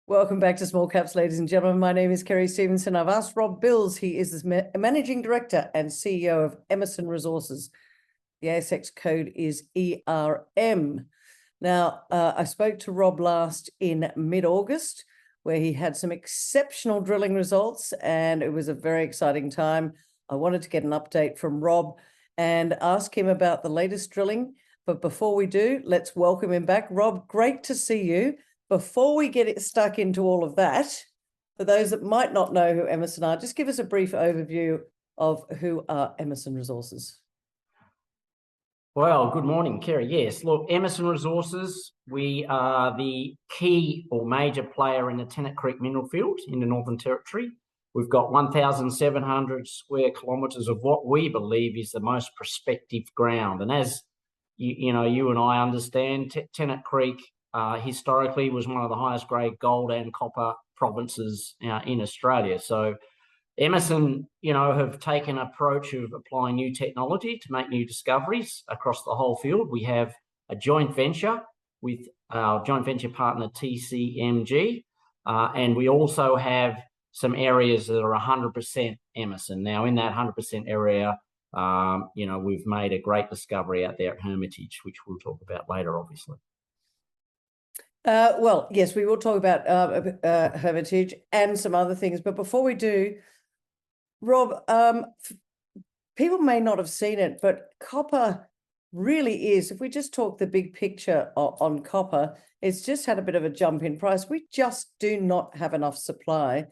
Welcome back to Small Caps, ladies and gentlemen. My name is Kerry Stevenson. I've asked Rob Bills. He is the Managing Director and CEO of Emmerson Resources. The ASX code is ERM. Now, I spoke to Rob last in mid-August, where he had some exceptional drilling results, and it was a very exciting time. I wanted to get an update from Rob and ask him about the latest drilling. But before we do, let's welcome him back. Rob, great to see you. Before we get stuck into all of that, for those that might not know who Emmerson are, just give us a brief overview of who are Emmerson Resources. Well, good morning, Kerry. Yes, look, Emmerson Resources, we are the key or major player in the Tennant Creek mineral field in the Northern Territory. We've got 1,700 square kilometres of what we believe is the most prospective ground. And as you and I understand, Tennant Creek historically was one of the highest grade gold and copper provinces in Australia. So Emmerson, have taken an approach of applying new technology to make new discoveries across the whole field. We have a joint venture with our joint venture partner TCMG, and we also have some areas that are 100% Emmerson. Now, in that 100% area, we've made a great discovery out there at Hermitage, which we'll talk about later, obviously. Well, yes, we will talk about Hermitage and some other things. But before we do, Rob, people may not have seen it, but copper really is, if we just talk the big picture on copper, it's just had a bit of a jump in price. We just do not have enough supply.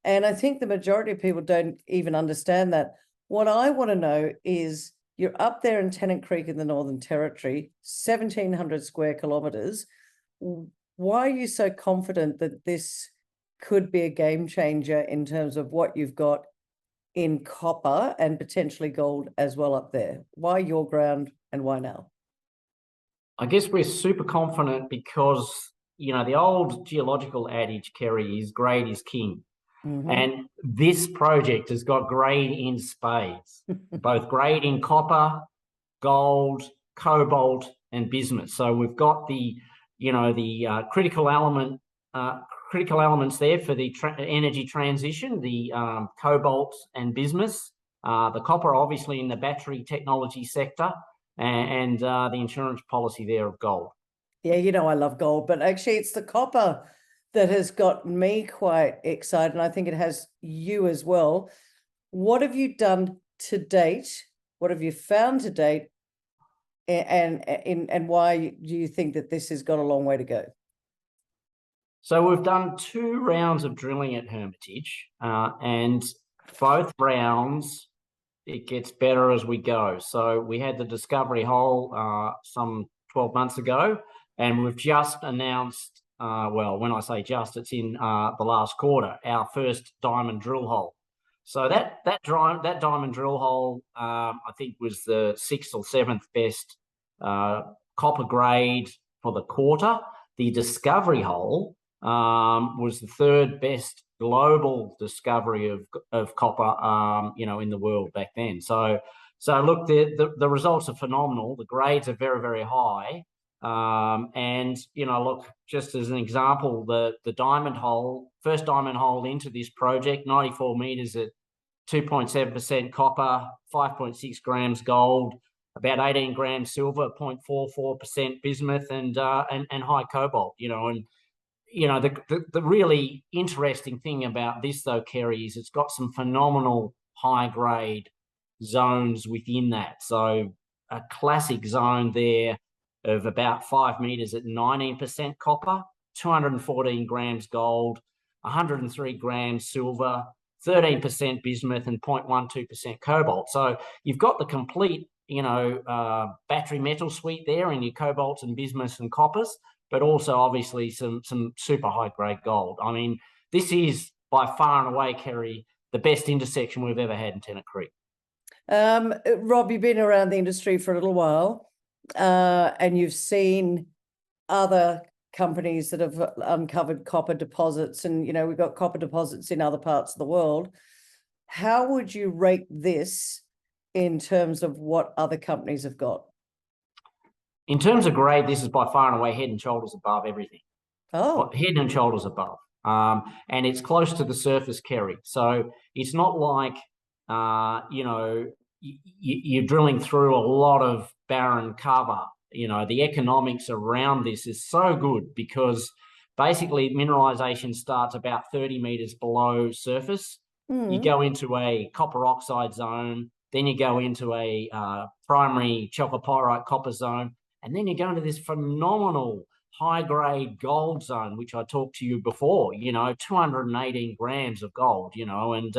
And I think the majority of people don't even understand that. What I want to know is, you're up there in Tennant Creek in the Northern Territory, 1,700 square kilometres. Why are you so confident that this could be a game changer in terms of what you've got in copper and potentially gold as well up there? Why your ground and why now? I guess we're super confident because, the old geological adage, Kerry, is grade is king. Mm-hmm. And this project has got grade in spades, both grade in copper, gold, cobalt, and bismuth. So we've got the critical elements there for the energy transition, the cobalt and bismuth, the copper obviously in the battery technology sector, and the insurance policy there of gold. Yeah, I love gold, but actually it's the copper that has got me quite excited, and I think it has you as well. What have you done to date? What have you found to date? And why do you think that this has got a long way to go? So we've done 2 rounds of drilling at Hermitage, and both rounds, it gets better as we go. So we had the discovery hole some 12 months ago, and we've just announced, well, when I say just, it's in the last quarter, our first diamond drill hole. So that diamond drill hole, I think, was the 6th or 7th best copper grade for the quarter. The discovery hole was the 3rd best global discovery of copper, in the world back then. So look, the results are phenomenal. The grades are very, very high. And look, just as an example, the diamond hole, first diamond hole into this project, 94 meters at 2.7% copper, 5.6 grams gold, about 18 grams silver, 0.44% bismuth, and high cobalt. The really interesting thing about this, though, Kerry, is it's got some phenomenal high grade zones within that. So a classic zone there of about 5 meters at 19% copper, 214 grams gold, 103 grams silver, 13% bismuth, and 0.12% cobalt. So you've got the complete, battery metal suite there in your cobalts and bismuths and coppers, but also obviously some super high grade gold. I mean, this is by far and away, Kerry, the best intersection we've ever had in Tennant Creek. Rob, you've been around the industry for a little while, and you've seen other companies that have uncovered copper deposits, and we've got copper deposits in other parts of the world. How would you rate this in terms of what other companies have got? In terms of grade, this is by far and away head and shoulders above everything. Oh, head and shoulders above. and it's close to the surface, Kerry. So it's not like, you're drilling through a lot of barren cover. The economics around this is so good because basically mineralization starts about 30 meters below surface. You go into a copper oxide zone, then you go into a primary chalcopyrite copper zone, and then you go into this phenomenal high-grade gold zone, which I talked to you before, 218 grams of gold, and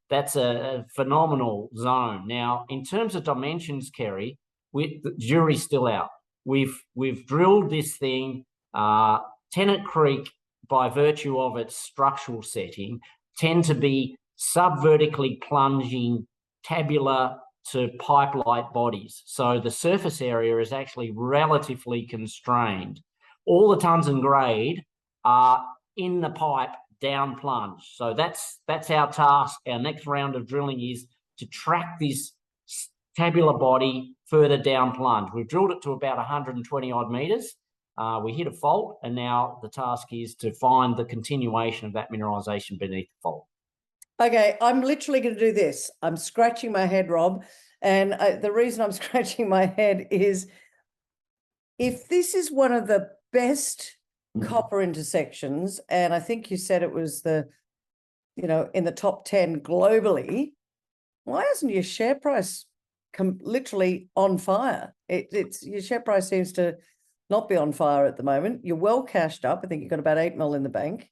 that's a phenomenal zone. Now, in terms of dimensions, Kerry, the jury's still out. We've drilled this thing. Tennant Creek, by virtue of its structural setting, tend to be subvertically plunging tabular to pipe-like bodies. So the surface area is actually relatively constrained. All the tons and grade are in the pipe down plunge. So that's our task. Our next round of drilling is to track this tabular body further down plunge. We've drilled it to about 120 odd meters. We hit a fault, and now the task is to find the continuation of that mineralization beneath the fault. Okay, I'm literally going to do this. I'm scratching my head, Rob. And the reason I'm scratching my head is if this is one of the best copper intersections, and I think you said it was in the top 10 globally, why isn't your share price literally on fire? Your share price seems to not be on fire at the moment. You're well cashed up. I think you've got about 8 mil in the bank.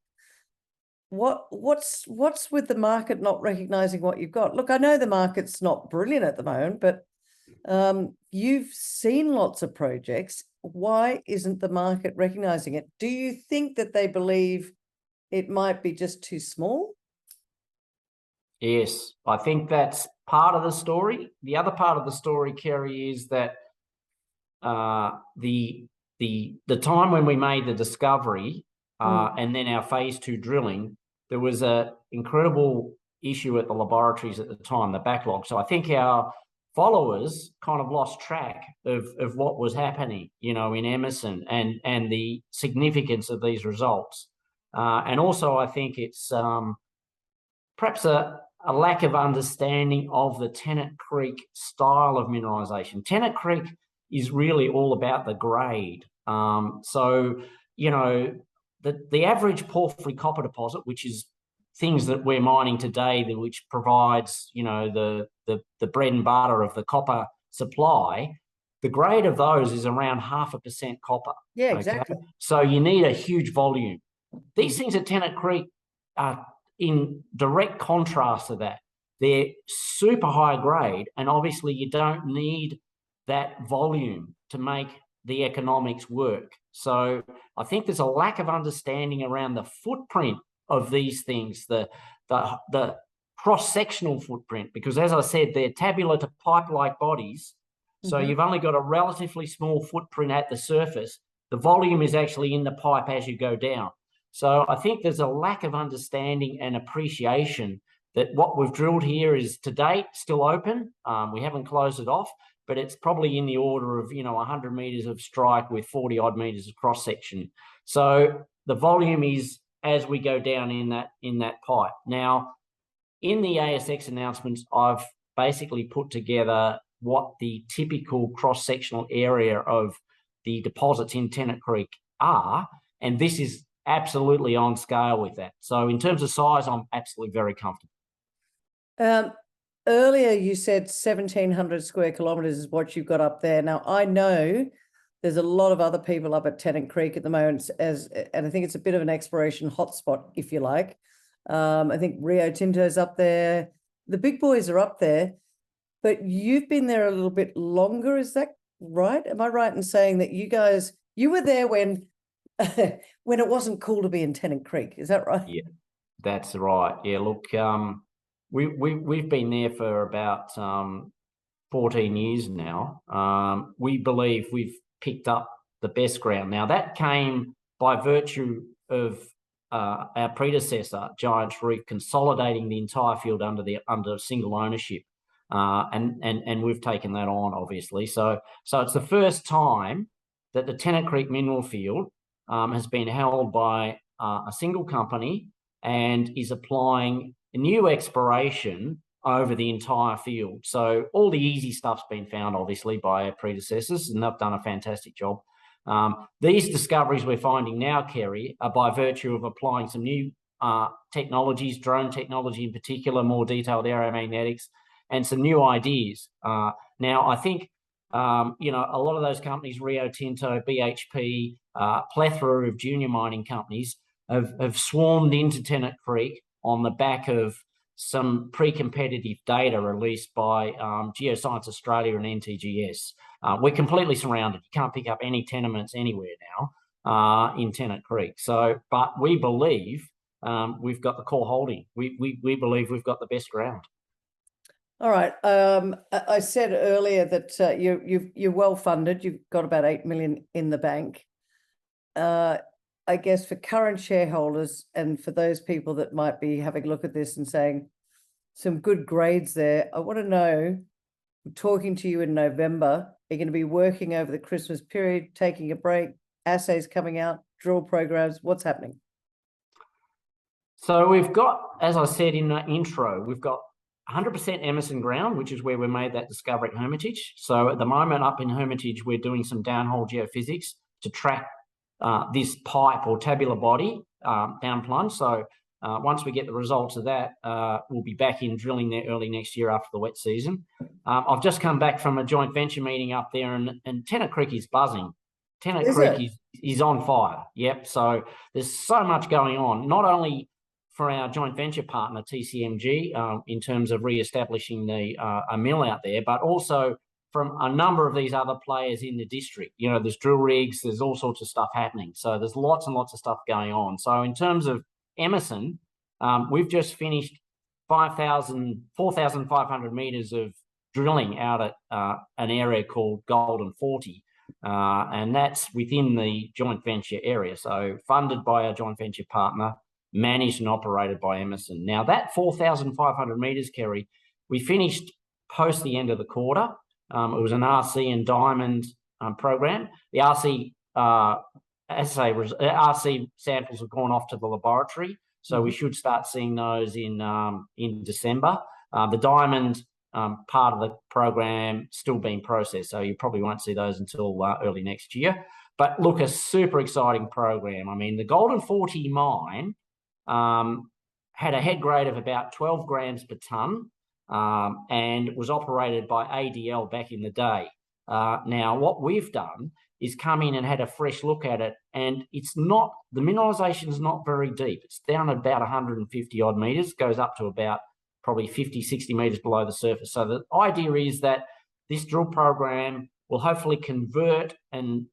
What's with the market not recognizing what you've got? Look, I know the market's not brilliant at the moment, but you've seen lots of projects. Why isn't the market recognizing it? Do you think that they believe it might be just too small? Yes, I think that's part of the story. The other part of the story, Kerry, is that the time when we made the discovery and then our phase 2 drilling, there was an incredible issue at the laboratories at the time, the backlog. So I think our followers kind of lost track of what was happening, in Emmerson and the significance of these results. And also I think it's perhaps a lack of understanding of the Tennant Creek style of mineralization. Tennant Creek is really all about the grade. The average porphyry copper deposit, which is things that we're mining today, which provides, the bread and butter of the copper supply, the grade of those is around 0.5% copper. Yeah, exactly. Okay? So you need a huge volume. These things at Tennant Creek are in direct contrast to that. They're super high grade, and obviously you don't need that volume to make the economics work. So I think there's a lack of understanding around the footprint of these things, the cross-sectional footprint, because as I said, they're tabular to pipe-like bodies. So you've only got a relatively small footprint at the surface. The volume is actually in the pipe as you go down. So I think there's a lack of understanding and appreciation that what we've drilled here is to date still open. We haven't closed it off, but it's probably in the order of 100 meters of strike with 40 odd meters of cross section. So the volume is as we go down in that pipe. Now, in the ASX announcements, I've basically put together what the typical cross sectional area of the deposits in Tennant Creek are, and this is absolutely on scale with that. So in terms of size, I'm absolutely very comfortable. Earlier you said 1,700 square kilometres is what you've got up there. Now, I know there's a lot of other people up at Tennant Creek at the moment, and I think it's a bit of an exploration hotspot, if you like. I think Rio Tinto's up there. The big boys are up there, but you've been there a little bit longer. Is that right? Am I right in saying that you were there when when it wasn't cool to be in Tennant Creek? Is that right? Yeah, that's right. Yeah, look, we've been there for about 14 years now. We believe we've picked up the best ground. Now, that came by virtue of our predecessor, Giants Reef, consolidating the entire field under single ownership. And we've taken that on, obviously. So it's the first time that the Tennant Creek mineral field has been held by a single company and is applying a new exploration over the entire field. So all the easy stuff's been found, obviously, by our predecessors, and they've done a fantastic job. These discoveries we're finding now, Kerry, are by virtue of applying some new technologies, drone technology in particular, more detailed aeromagnetics, and some new ideas. Now, I think, a lot of those companies, Rio Tinto, BHP, plethora of junior mining companies have swarmed into Tennant Creek on the back of some pre-competitive data released by Geoscience Australia and NTGS. We're completely surrounded. You can't pick up any tenements anywhere now in Tennant Creek. But we believe we've got the core holding. We believe we've got the best ground. All right. I said earlier that you're well funded. You've got about 8 million in the bank. I guess for current shareholders and for those people that might be having a look at this and saying some good grades there, I want to know, talking to you in November, are you going to be working over the Christmas period, taking a break, assays coming out, drill programs? What's happening? So we've got, as I said in the intro, we've got 100% Emmerson ground, which is where we made that discovery at Hermitage. So at the moment up in Hermitage, we're doing some downhole geophysics to track this pipe or tabular body down plunge. So once we get the results of that, we'll be back in drilling there early next year after the wet season. I've just come back from a joint venture meeting up there, and Tennant Creek is buzzing. Tennant Creek is on fire. Yep. So there's so much going on, not only for our joint venture partner, TCMG, in terms of re-establishing a mill out there, but also from a number of these other players in the district. There's drill rigs, there's all sorts of stuff happening. So there's lots and lots of stuff going on. So in terms of Emmerson, we've just finished 4,500 metres of drilling out at an area called Golden 40, and that's within the joint venture area. So funded by our joint venture partner, managed and operated by Emmerson. Now, that 4,500 metres, Kerry, we finished post the end of the quarter. It was an RC and diamond program. The RC samples have gone off to the laboratory, so we should start seeing those in December. The diamond part of the program still being processed, so you probably won't see those until early next year. But look, a super exciting program. I mean, the Golden 40 mine had a head grade of about 12 grams per tonne, and was operated by ADL back in the day. Now, what we've done is come in and had a fresh look at it, and the mineralisation is not very deep. It's down at about 150 odd metres, goes up to about probably 50, 60 metres below the surface. So the idea is that this drill program will hopefully convert the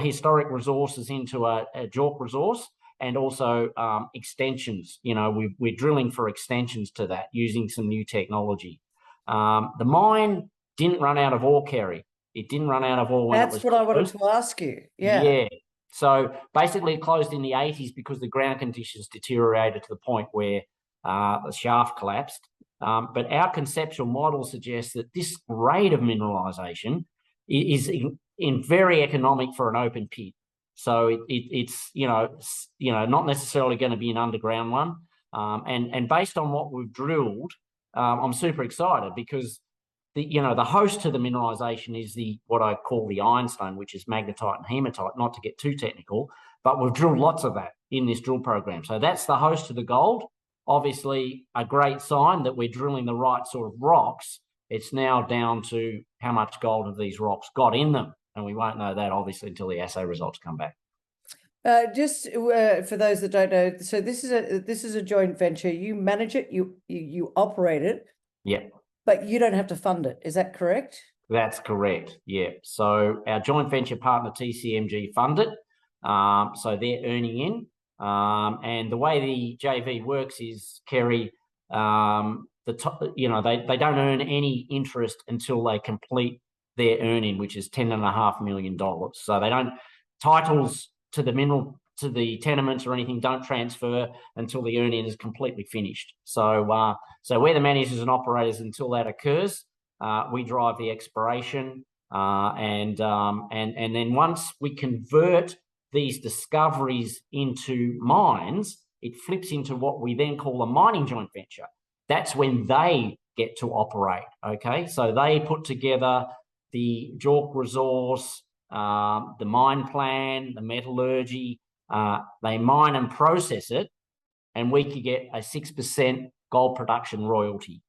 historic resources into a JORC resource, and also extensions. We're drilling for extensions to that using some new technology. The mine didn't run out of ore, Kerry. It didn't run out of ore when it was That's what I wanted to ask you. Yeah. So basically it closed in the 80s because the ground conditions deteriorated to the point where the shaft collapsed. But our conceptual model suggests that this rate of mineralisation is very economic for an open pit. So it's not necessarily going to be an underground one. And based on what we've drilled, I'm super excited because the host to the mineralisation is what I call the ironstone, which is magnetite and hematite, not to get too technical, but we've drilled lots of that in this drill program. So that's the host to the gold. Obviously, a great sign that we're drilling the right sort of rocks. It's now down to how much gold have these rocks got in them. And we won't know that, obviously, until the assay results come back. Just for those that don't know, so this is a joint venture. You manage it, you operate it. Yeah. But you don't have to fund it. Is that correct? That's correct. Yeah. So our joint venture partner TCMG fund it. So they're earning in. And the way the JV works is, Kerry, they don't earn any interest until they complete their earning, which is $10.5 million. So they don't, titles to the tenements or anything don't transfer until the earning is completely finished. So we're the managers and operators until that occurs. We drive the exploration, and then once we convert these discoveries into mines, it flips into what we then call a mining joint venture. That's when they get to operate, okay? So they put together the JORC resource, the mine plan, the metallurgy, they mine and process it, and we could get a 6% gold production royalty.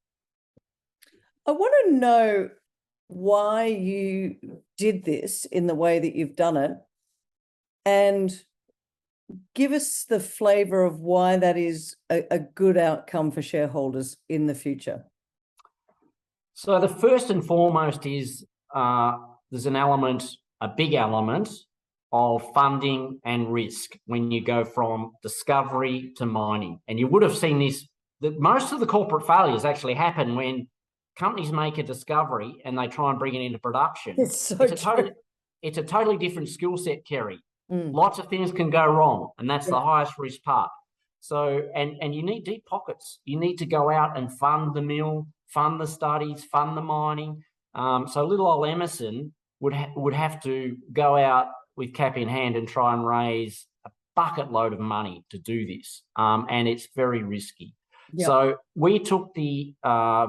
I want to know why you did this in the way that you've done it, and give us the flavor of why that is a good outcome for shareholders in the future. So the first and foremost is there's an element, a big element of funding and risk when you go from discovery to mining. And you would have seen this, that most of the corporate failures actually happen when companies make a discovery and they try and bring it into production. It's a totally different skill set, Kerry. Mm. Lots of things can go wrong, and that's the highest risk part. So, and you need deep pockets. You need to go out and fund the mill, fund the studies, fund the mining. So little old Emmerson would have to go out with cap in hand and try and raise a bucket load of money to do this, and it's very risky. Yep. So we took the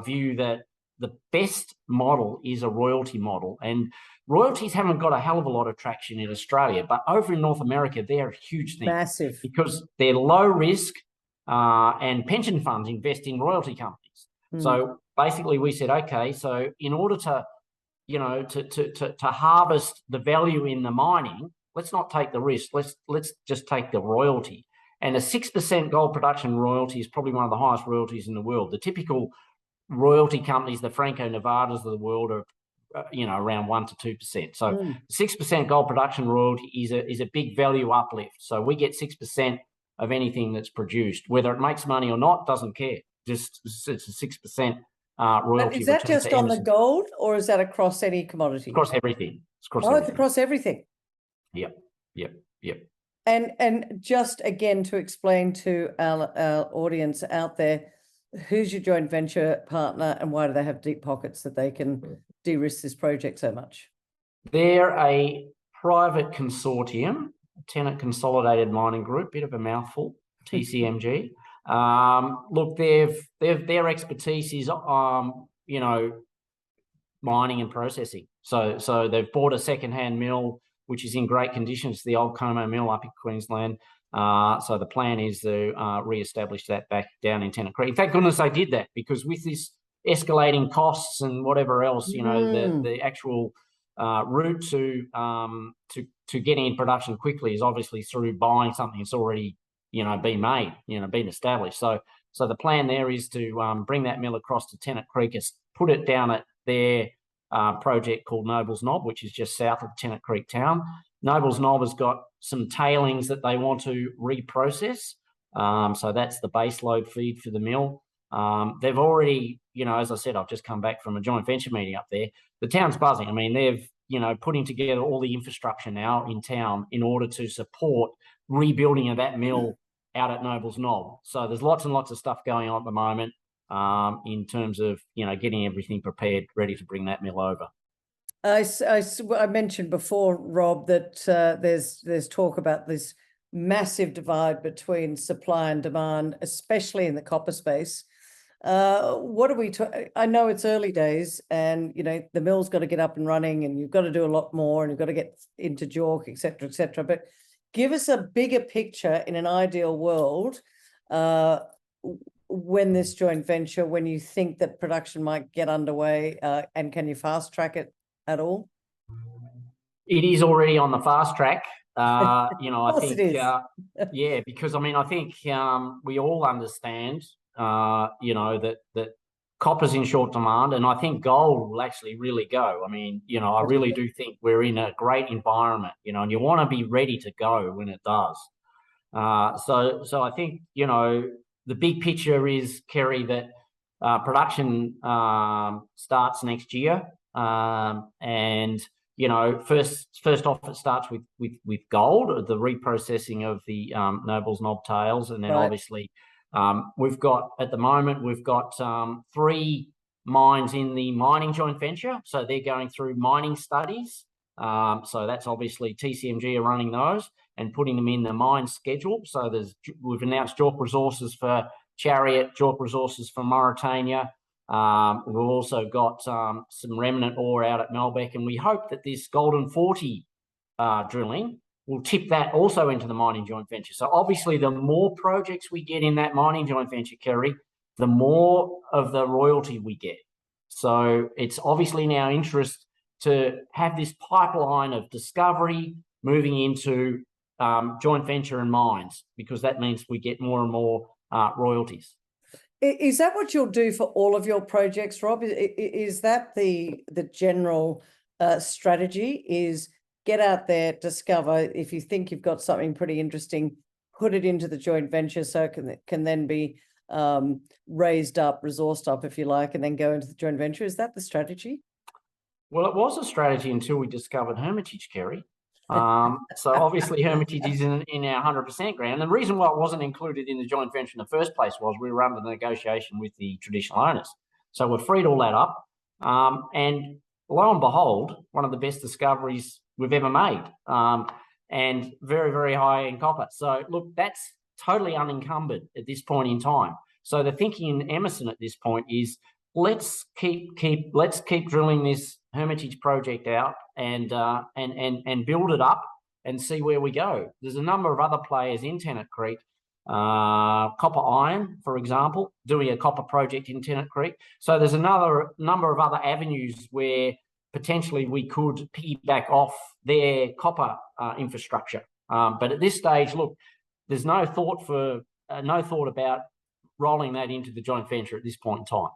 view that the best model is a royalty model, and royalties haven't got a hell of a lot of traction in Australia, but over in North America, they're a huge thing. Massive. Because they're low risk, and pension funds invest in royalty companies. Mm. So basically we said, okay, so in order to, to harvest the value in the mining, let's not take the risk. Let's just take the royalty. And a 6% gold production royalty is probably one of the highest royalties in the world. The typical royalty companies, the Franco-Nevadas of the world, are around 1 to 2%. So 6% gold production royalty is a big value uplift. So we get 6% of anything that's produced, whether it makes money or not, doesn't care. Just it's a 6% royalty. But is that just on the gold, or is that across any commodity? Across everything. It's across everything. Yep. And just again to explain to our audience out there, who's your joint venture partner and why do they have deep pockets that they can de-risk this project so much? They're a private consortium, Tennant Consolidated Mining Group, bit of a mouthful, TCMG. Look, their expertise is mining and processing. So they've bought a second-hand mill which is in great condition. It's the old Como mill up in Queensland. So the plan is to re-establish that back down in Tennant Creek. Thank goodness they did that, because with this escalating costs and whatever else, the actual route to getting in production quickly is obviously through buying something that's already been made, been established. So the plan there is to bring that mill across to Tennant Creek, put it down at their project called Nobles Knob, which is just south of Tennant Creek town. Nobles Knob has got some tailings that they want to reprocess. So that's the base load feed for the mill. They've already, as I said, I've just come back from a joint venture meeting up there. The town's buzzing. I mean, they've, putting together all the infrastructure now in town in order to support rebuilding of that mill out at Nobles Knob. So there's lots and lots of stuff going on at the moment in terms of, getting everything prepared, ready to bring that mill over. I mentioned before, Rob, that there's talk about this massive divide between supply and demand, especially in the copper space. What are we? I know it's early days, and the mill's got to get up and running, and you've got to do a lot more, and you've got to get into JORC, et cetera, et cetera. But give us a bigger picture in an ideal world. When this joint venture, when you think that production might get underway, and can you fast track it at all? It is already on the fast track. I think, it is. yeah, because I think we all understand, that copper's in short demand, and I think gold will actually really go. I really do think we're in a great environment, and you want to be ready to go when it does. So I think, the big picture is, Kerry, that production starts next year. And first off, it starts with gold, the reprocessing of the Nobles Knob tails, and then obviously we've got 3 mines in the mining joint venture, so they're going through mining studies. So that's obviously TCMG are running those, and putting them in the mine schedule. So we've announced JORC Resources for Chariot, JORC Resources for Mauritania. We've also got some remnant ore out at Melbeck, and we hope that this Golden 40 drilling will tip that also into the mining joint venture. So obviously, the more projects we get in that mining joint venture, Kerry, the more of the royalty we get. So it's obviously in our interest to have this pipeline of discovery moving into joint venture and mines, because that means we get more and more royalties. Is that what you'll do for all of your projects, Rob? Is that the general strategy? Is get out there, discover. If you think you've got something pretty interesting, put it into the joint venture so it can then be raised up, resourced up, if you like, and then go into the joint venture. Is that the strategy? Well, it was a strategy until we discovered Hermitage, Kerry. So obviously Hermitage is in our 100% ground. And the reason why it wasn't included in the joint venture in the first place was we were under negotiation with the traditional owners. So we freed all that up. And lo and behold, one of the best discoveries we've ever made, and very, very high in copper. So look, that's totally unencumbered at this point in time. So the thinking in Emmerson at this point is let's keep drilling this Hermitage project out and build it up and see where we go. There's a number of other players in Tennant Creek, copper iron, for example, doing a copper project in Tennant Creek. So there's another number of other avenues where potentially we could piggyback off their copper infrastructure. But at this stage, look, there's no thought about rolling that into the joint venture at this point in time.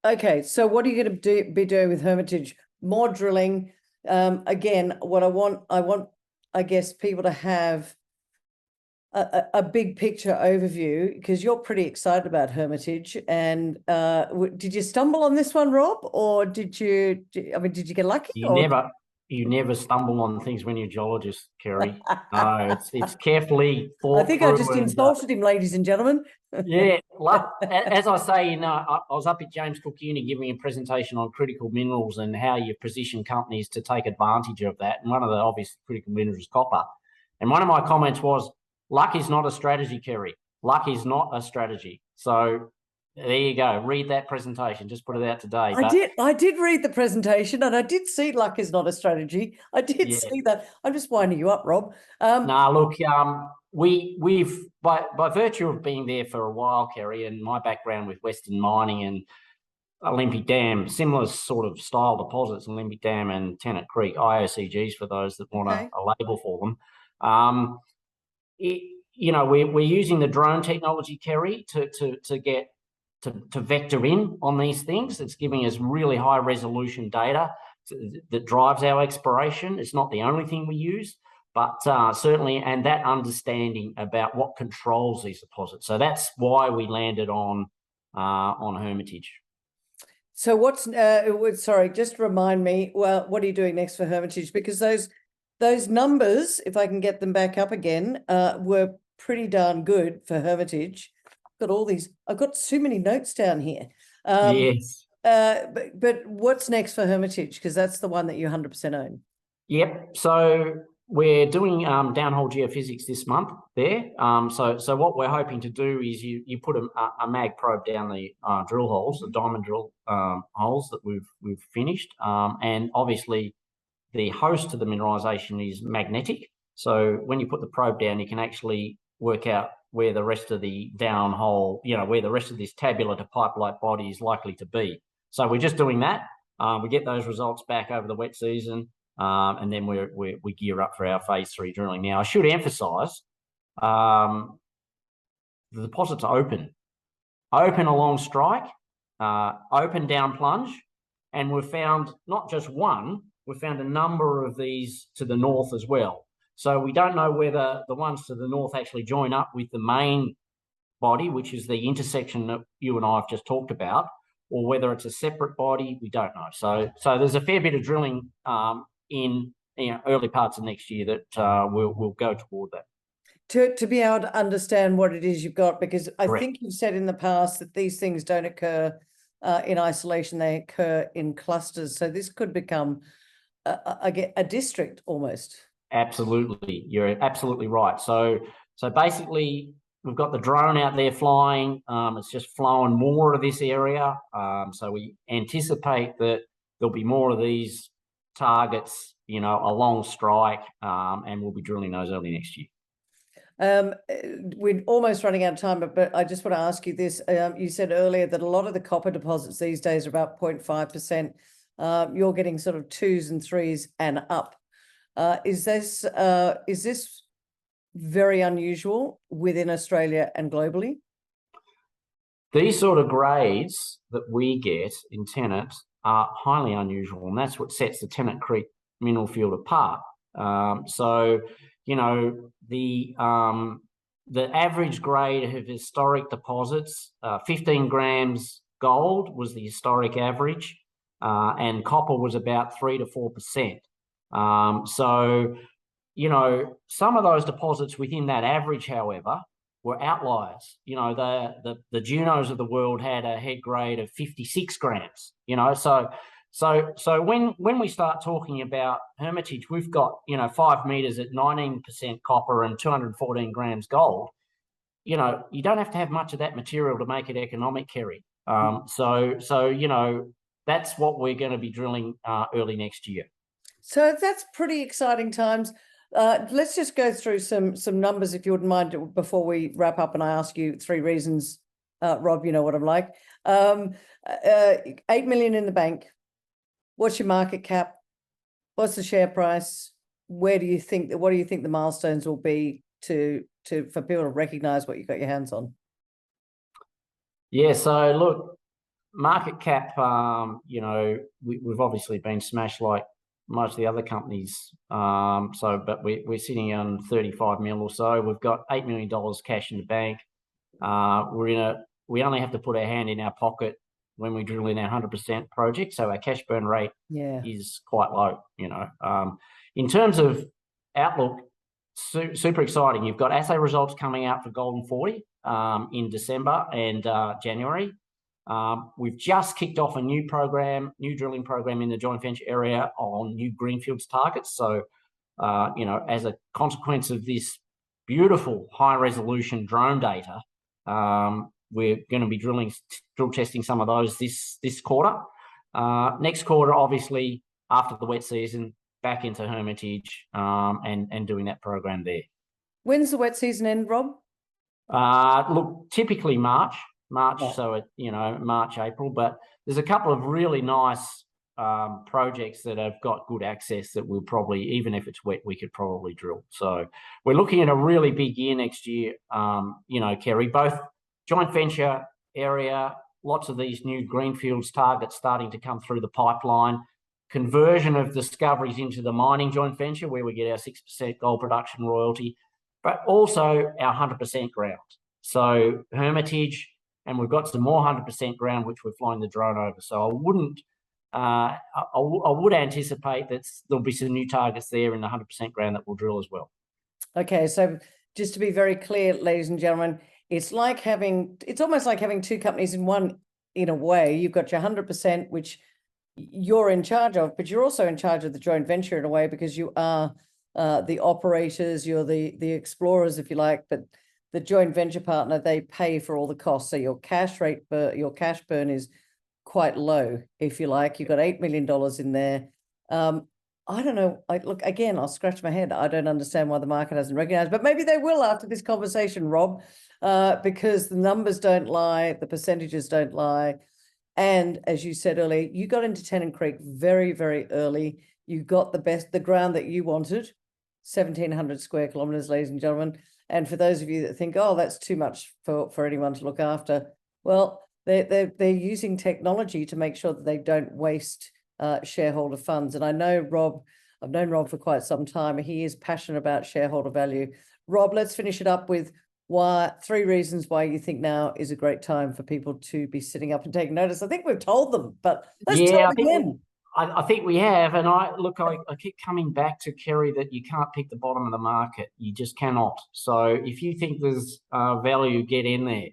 Okay, so what are you going to be doing with Hermitage? More drilling. Again, what I want, I guess, people to have a big picture overview, because you're pretty excited about Hermitage. And did you stumble on this one, Rob, or did you get lucky? You never stumble on things when you're a geologist, Kerry. No, it's carefully thought. I think I just insulted him, ladies and gentlemen. Yeah, as I say, I was up at James Cook Uni giving a presentation on critical minerals and how you position companies to take advantage of that. And one of the obvious critical minerals is copper. And one of my comments was, luck is not a strategy, Kerry. Luck is not a strategy. So there you go. Read that presentation. Just put it out today. I did read the presentation, and I did see luck is not a strategy. I did see that. I'm just winding you up, Rob. Look, we've by virtue of being there for a while, Kerry, and my background with Western Mining and Olympic Dam, similar sort of style deposits, Olympic Dam and Tennant Creek, IOCGs for those that want a label for them. We're using the drone technology, Kerry, to vector in on these things. It's giving us really high resolution data that drives our exploration. It's not the only thing we use, but certainly, and that understanding about what controls these deposits. So that's why we landed on Hermitage. So what's sorry, just remind me, well, what are you doing next for Hermitage? Because those numbers, if I can get them back up again, were pretty darn good for Hermitage. I've got too many notes down here. Yes. But what's next for Hermitage? Because that's the one that you 100% own. Yep. So we're doing downhole geophysics this month there. So what we're hoping to do is you put a mag probe down the drill holes, the diamond drill holes that we've finished, and obviously the host to the mineralization is magnetic. So when you put the probe down, you can actually work out where the rest of the downhole, where the rest of this tabular to pipe-like body is likely to be. So we're just doing that. We get those results back over the wet season, and then we gear up for our phase 3 drilling. Now, I should emphasise the deposit's open along strike, open down plunge, and we've found not just one, we've found a number of these to the north as well. So we don't know whether the ones to the north actually join up with the main body, which is the intersection that you and I have just talked about, or whether it's a separate body. We don't know. So there's a fair bit of drilling in early parts of next year that we'll go toward that. To be able to understand what it is you've got, because I think you've said in the past that these things don't occur in isolation, they occur in clusters. So this could become a district almost. Absolutely. You're absolutely right. So basically, we've got the drone out there flying. It's just flowing more of this area. So we anticipate that there'll be more of these targets, along strike, and we'll be drilling those early next year. We're almost running out of time, but I just want to ask you this. You said earlier that a lot of the copper deposits these days are about 0.5%. You're getting sort of 2s and 3s and up. Is this very unusual within Australia and globally? These sort of grades that we get in Tennant are highly unusual, and that's what sets the Tennant Creek mineral field apart. So, the average grade of historic deposits, 15 grams gold was the historic average, and copper was about 3 to 4%. So, some of those deposits within that average, however, were outliers. The Junos of the world had a head grade of 56 grams. So when we start talking about Hermitage, we've got 5 meters at 19% copper and 214 grams gold. You don't have to have much of that material to make it economic, Kerry. So that's what we're going to be drilling early next year. So that's pretty exciting times. Let's just go through some numbers, if you wouldn't mind, before we wrap up and I ask you 3 reasons. Rob, you know what I'm like. 8 million in the bank. What's your market cap? What's the share price? What do you think the milestones will be for people to recognize what you got your hands on? Yeah, so look, market cap, we've obviously been smashed like most of the other companies. But we're sitting on 35 mil or so. We've got $8 million cash in the bank. We only have to put our hand in our pocket when we drill in our 100% project. So our cash burn rate is quite low, In terms of outlook, super exciting. You've got assay results coming out for Golden 40 in December and January. We've just kicked off a new drilling program in the joint venture area on new greenfields targets. So, as a consequence of this beautiful high resolution drone data, we're going to be drill testing some of those this quarter. Next quarter, obviously, after the wet season, back into Hermitage and doing that program there. When's the wet season end, Rob? Look, typically March, so March, April, but there's a couple of really nice projects that have got good access that we'll probably, even if it's wet, we could probably drill. So we're looking at a really big year next year, Kerry, both joint venture area, lots of these new greenfields targets starting to come through the pipeline, conversion of discoveries into the mining joint venture where we get our 6% gold production royalty, but also our 100% ground. So Hermitage, and we've got some more 100% ground, which we're flying the drone over. So I would anticipate that there'll be some new targets there in the 100% ground that we'll drill as well. Okay, so just to be very clear, ladies and gentlemen, it's almost like having 2 companies in one, in a way. You've got your 100%, which you're in charge of, but you're also in charge of the joint venture in a way, because you are the operators, you're the explorers, if you like, but the joint venture partner, they pay for all the costs. So your cash burn is quite low, if you like. You've got $8 million in there. I don't know. Look, again, I'll scratch my head. I don't understand why the market hasn't recognized, but maybe they will after this conversation, Rob, because the numbers don't lie, the percentages don't lie. And as you said earlier, you got into Tennant Creek very, very early. You got the ground that you wanted, 1,700 square kilometers, ladies and gentlemen. And for those of you that think, oh, that's too much for anyone to look after, well, they're using technology to make sure that they don't waste shareholder funds. And I know Rob, I've known Rob for quite some time. He is passionate about shareholder value. Rob, let's finish it up with 3 reasons why you think now is a great time for people to be sitting up and taking notice. I think we've told them, but let's tell them again. I think we have, and I keep coming back to, Kerry, that you can't pick the bottom of the market. You just cannot. So if you think there's value, get in there,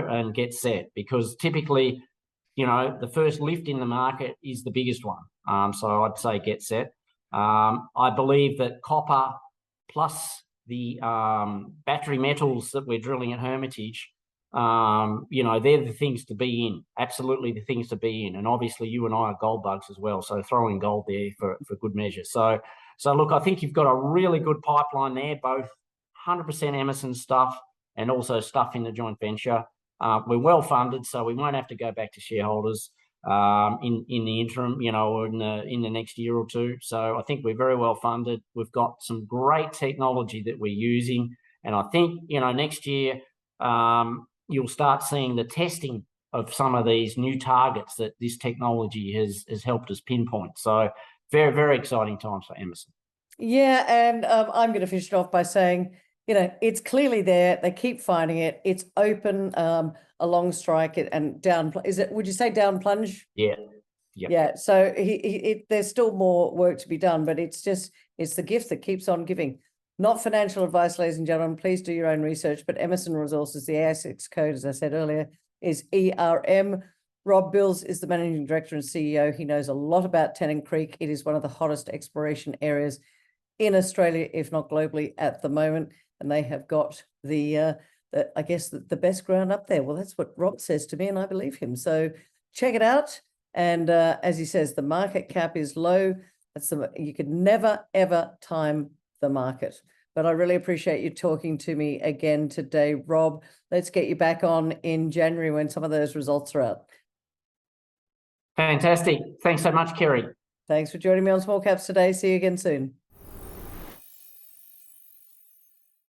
and get set, because typically, the first lift in the market is the biggest one. So I'd say get set. I believe that copper plus the battery metals that we're drilling at Hermitage, they're the things to be in. Absolutely the things to be in. And obviously you and I are gold bugs as well. So throw in gold there for good measure. So look, I think you've got a really good pipeline there, both 100% Emmerson stuff and also stuff in the joint venture. We're well funded, so we won't have to go back to shareholders in the interim, or in the next year or two. So I think we're very well funded. We've got some great technology that we're using, and I think next year you'll start seeing the testing of some of these new targets that this technology has helped us pinpoint. So very, very exciting times for Emmerson. Yeah, and I'm going to finish it off by saying, it's clearly there. They keep finding it. It's open along strike and down. Would you say down plunge? Yeah. Yep. Yeah. So there's still more work to be done, but it's the gift that keeps on giving. Not financial advice, ladies and gentlemen. Please do your own research. But Emmerson Resources, the ASX code, as I said earlier, is ERM. Rob Bills is the managing director and CEO. He knows a lot about Tennant Creek. It is one of the hottest exploration areas in Australia, if not globally, at the moment. And they have got the best ground up there. Well, that's what Rob says to me, and I believe him. So check it out. And as he says, the market cap is low. You could never, ever time the market. But I really appreciate you talking to me again today, Rob. Let's get you back on in January when some of those results are out. Fantastic. Thanks so much, Kerry. Thanks for joining me on Small Caps today. See you again soon.